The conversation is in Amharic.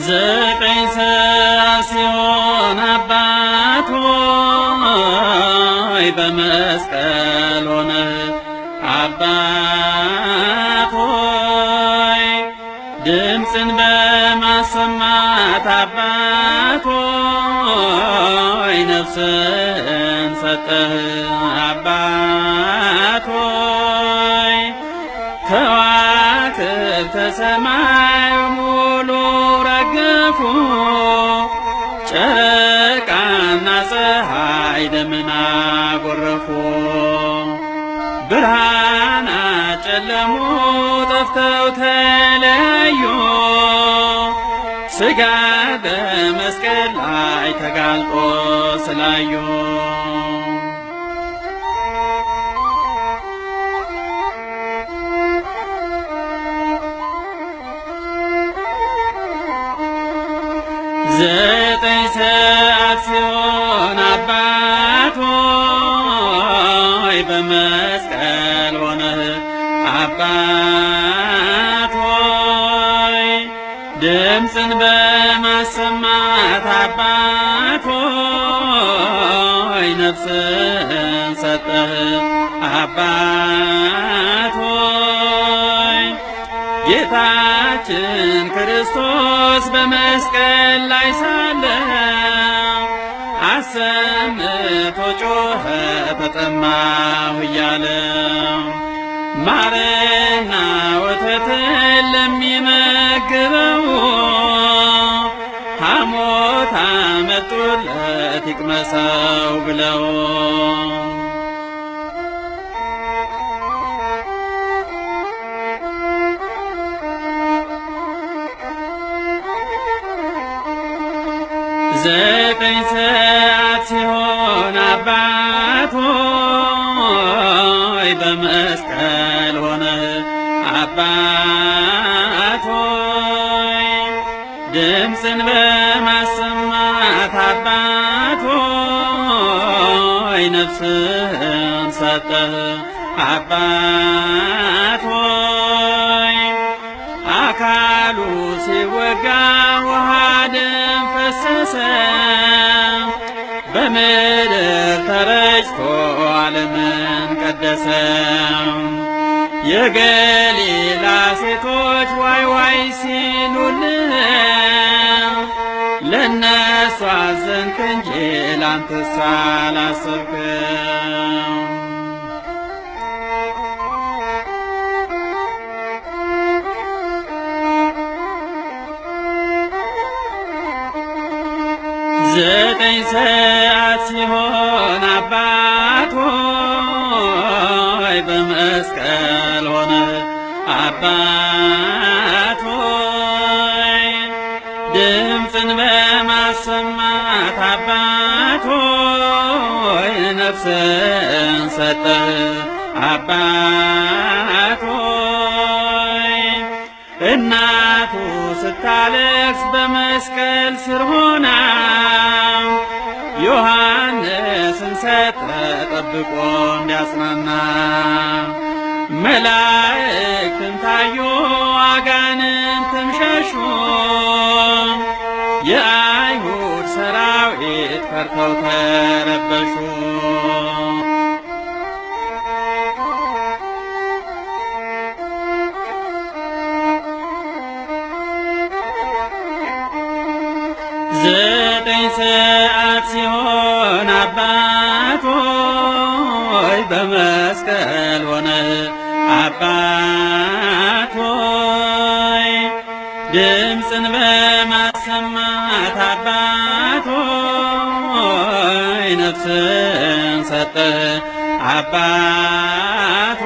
ዘጠኝ ሰዓት ሲሆን አባት ሆይ በመስቀል ሆነ አባት ሆይ ድምፅን በማሰማት አባት ሆይ ነፍስን ሰጠህ አባት ሆይ ከዋክብተ ሰማይ ሙሉ ረገፉ ጨረቃና ፀሐይ ደመና ጎረፉ ብርሃናት ጨለሙ ጠፍተው ተለዩ ሥጋ በመስቀል ላይ ተጋልጦ ስላዩ ዘጠኝ ሰዓት ሲሆን አባት ሆይ በመስቀል ሆነህ አባት ሆይ ድምፅን በማሰማት አባት ሆይ ነፍስን ሰጠህ አባት ሆይ ጌታችን ክርስቶስ በመስቀል ላይ ሳለ አሰምቶ ጮኸ ተጠማሁ እያለ ማርና ወተትን ለሚመግበው ሐሞት አመጡለት ይቅመሰው ብለው ዘጠኝ ሰዓት ሲሆን አባት ሆይ በመስቀል ሆነ አባት ሆይ ድምፅን በማሰማት አባት ሆይ ነፍስን ሰጠህ አባት ሆይ አካሉ ሲወጋ ውሃ ደም ፈሰሰ በምድር ተረጭቶ ዓለምን ቀደሰ የገሊላ ሴቶች ዋይ ዋይ ሲሉልህ ለነሱ አዘንክ እንጂ ላንተስ አላሰብክም ዘጠኝ ሰዓት ሲሆን አባት ሆይ በመስቀል ሆነ አባት ሆይ ድምፅን በማሰማት አባት ሆይ ነፍስን ሰጠህ አባት ሆይ እናቱ ስታለቅስ በመስቀል ስር ሆና ዮሐንስን ሰጠ ጠብቆ እንዲያጽናና መላእክትም ታዩ አጋንንትም ሸሹ የአይሁድ ሰራዊት ፈርተው ተረበሹ ዘጠኝ ሰዓት ሲሆን አባት ሆይ በመስቀል ሆነ አባት ሆይ ድምፅን በማሰማት አባት ሆይ ነፍስን ሰጠህ አባት